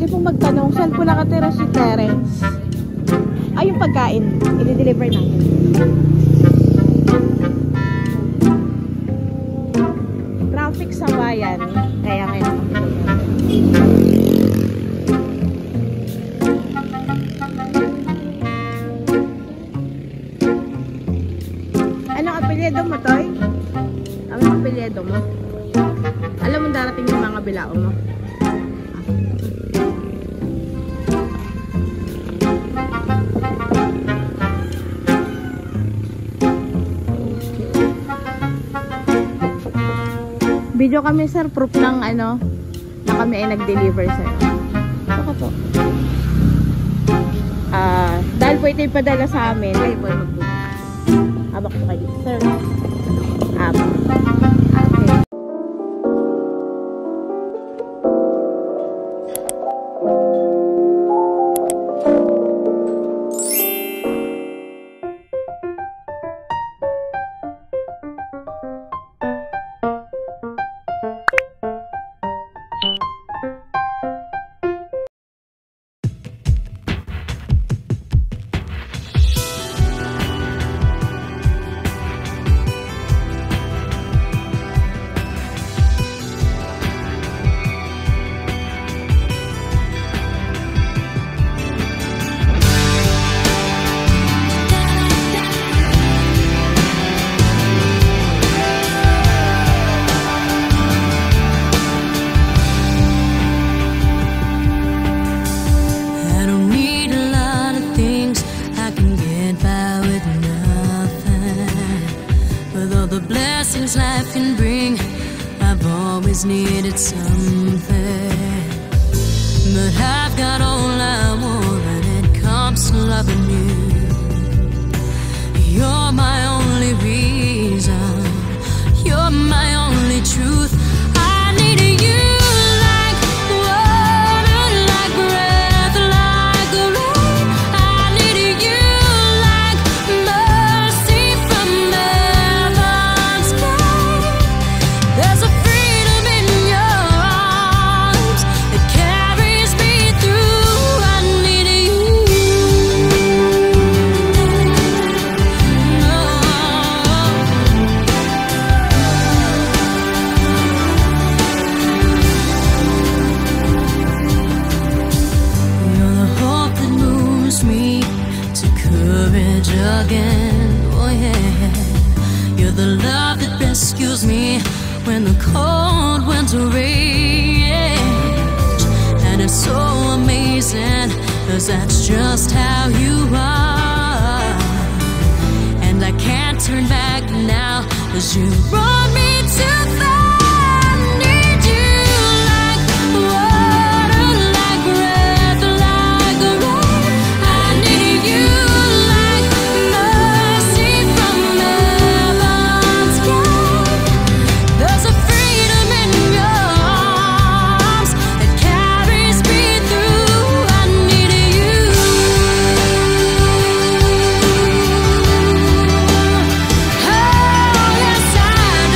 pwede pong magtanong, saan po nakatira si Terence? Ay, yung pagkain, i-deliver natin. Traffic sa bayan, kaya ngayon anong apelyido mo, Toy? Anong apelyido mo? Alam mo darating yung mga bilao mo? Video kami, sir, proof ng ano na kami ay nag-deliver sa'yo. Saka po. Dahil po ito ipadala sa amin, kayo po magbukas. Habak po kayo, sir. Okay. Life can bring, I've always needed something, but I've got all I want when it comes to loving you. You're my only reason, you're my only truth. I need you like water, like breath, like rain. I need you like mercy from heaven's gate. There's a freedom in your arms that carries me through. I need you. You're the hope that moves me to courage again. Oh yeah. You're the love that rescues me when the cold winter rage. And it's so amazing, 'cause that's just how you are. And I can't turn back now, 'cause you brought me too far. I need you like water, like breath, like rain. I need you like mercy from heaven's gate. There's a freedom in your arms that carries me through. I need you. Oh, yes, I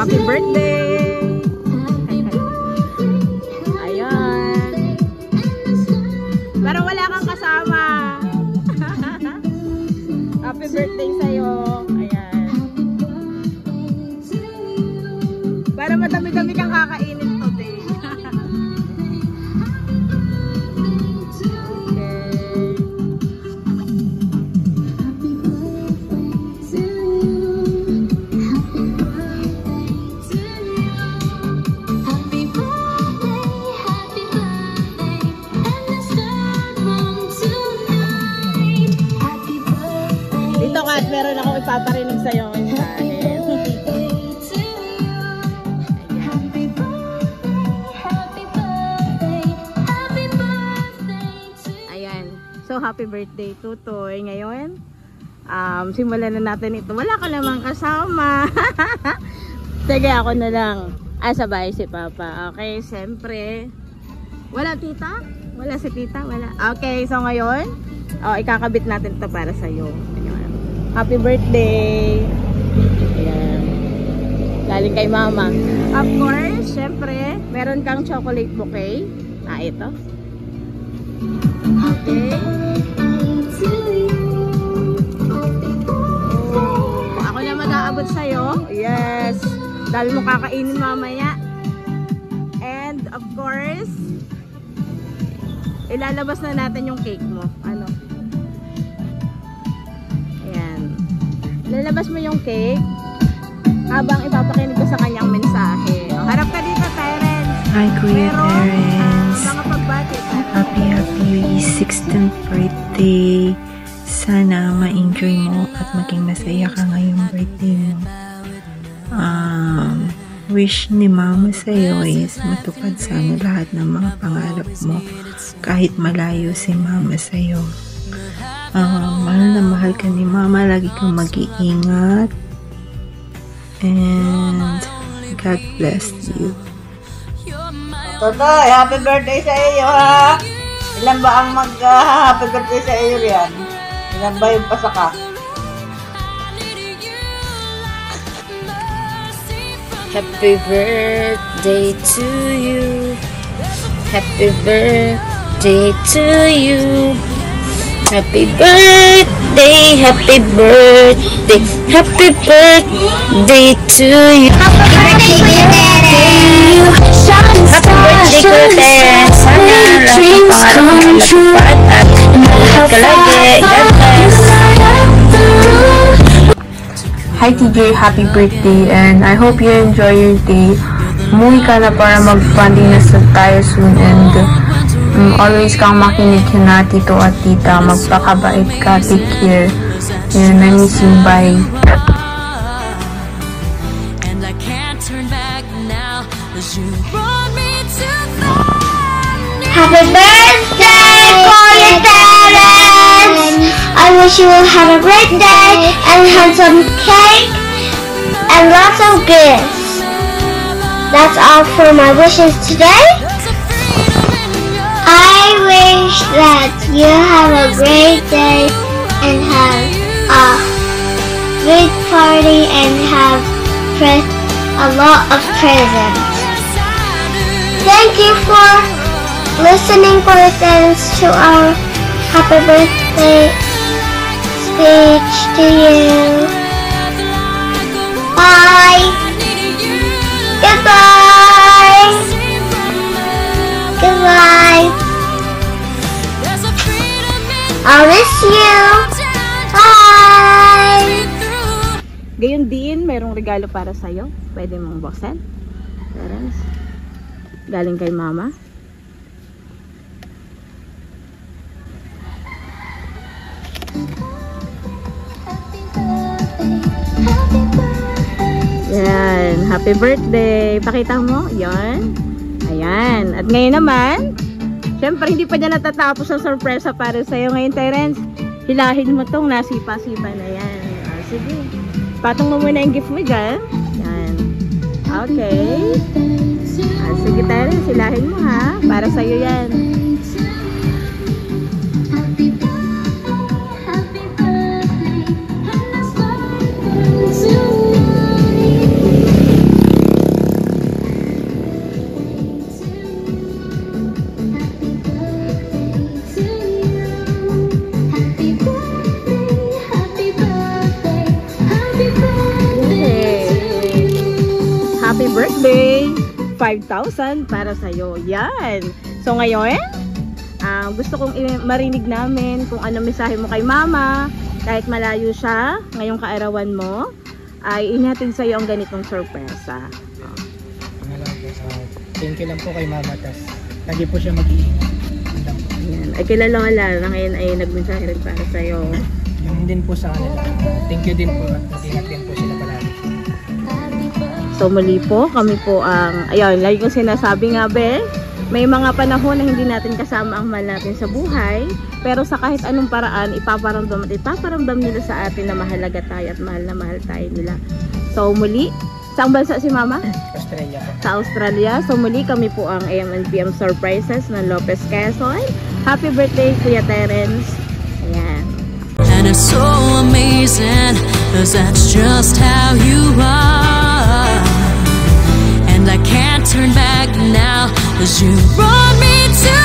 Happy birthday! Ayan. Pero wala kang kasama. Happy birthday sa'yo. Ayan. Para madami-dami kang kakainin today. At meron akong ipaparinig sa iyo ng mensahe. Ayan. So, happy birthday, Tutoy. Ngayon, simulan na natin ito. Wala ka namang kasama. Sige, ako na lang. Sabay si Papa. Okay, siyempre. Wala tita? Wala si tita? Wala. Okay, so ngayon, ikakabit natin ito para sa iyo. Happy birthday! Ayan. Galing kay Mama. Of course, syempre, meron kang chocolate bouquet. Ito. Okay. Ako na mag-aabot sa'yo. Yes. Dahil mo kakainin mamaya. And, of course, ilalabas na natin yung cake mo. Ano? Lalabas mo yung cake habang ipapakinig ko sa kanyang mensahe. Harap ka dito, Terence. Hi, Kuya Terence. Mga pagbati. Happy 16th birthday. Sana ma-enjoy mo at maging masaya ka ngayong birthday mo. Wish ni Mama sa'yo is matupad sana lahat ng mga pangarap mo kahit malayo si Mama sa'yo. Mahal na mahal ka ni Mama, lagi kang mag-iingat, and God bless you. Totoy, happy birthday sa iyo ha! Ilan ba ang mag-happy birthday sa iyo riyan? Ilan ba yung pasaka? Happy birthday to you. Happy birthday to you. Happy birthday, happy birthday, happy birthday to you. Happy birthday, Kuya Terence. Sana lahat ng pangarap mo natupad at ingat ka lagi. God bless. Hi TJ, happy birthday, and I hope you enjoy your day. Umuwi ka na para mag-bonding na tayo soon, and always kang makinig na tito at tita. Magpakabait ka, take care, and I miss you, bye. And I can't turn back now, 'cause you brought me to Happy birthday, Kuya Terence! I wish you will have a great day and have some cake and lots of gifts. That's all for my wishes today. I wish that you have a great day and have a great party and have a lot of presents. Thank you for listening, Kuya Terence, to our happy birthday speech to you. Bye. Goodbye. Goodbye. I'll miss you. Bye. Gayon din, mayroong regalo para sa'yo. Pwede mong buksan. Terence. Galing kay Mama. Yan. Happy birthday. Pakita mo. Yan. Ayan. At ngayon naman, syempre hindi pa dyan natatapos ang sorpresa para sa'yo. Ngayon, Terence, hilahin mo tong nasipa-sipa na yan. Sige. Patong mo muna yung gift mo dyan. Yan. Okay. Sige, Terence, hilahin mo ha. Para sa'yo yan. 5,000 para sa'yo. Yan. So ngayon, gusto kong marinig namin kung ano mensahe mo kay mama. Kahit malayo siya, ngayong kaarawan mo, ay inhatid sa'yo ang ganitong sorpresa. Thank you lang po kay mama. Tas lagi po siya mag-iingat. Yan. Ay kila Lola na ngayon ay nagmensahe rin para sa'yo. Yung din po sa kanila. Thank you din po at mag-ingat din po sila palagi. So muli po, kami po ang, ayun, lagi kong sinasabi nga be, may mga panahon na hindi natin kasama ang mahal natin sa buhay, pero sa kahit anong paraan, ipaparamdam nila sa atin na mahalaga tayo at mahal na mahal tayo nila. So muli, saang bansa si mama? Australia po. Sa Australia. So muli kami po ang AM and PM Surprises ng Lopez Quezon. Happy birthday Kuya Terence. Ayan. And it's so amazing, 'cause that's just how you are. And I can't turn back now, 'cause you brought me to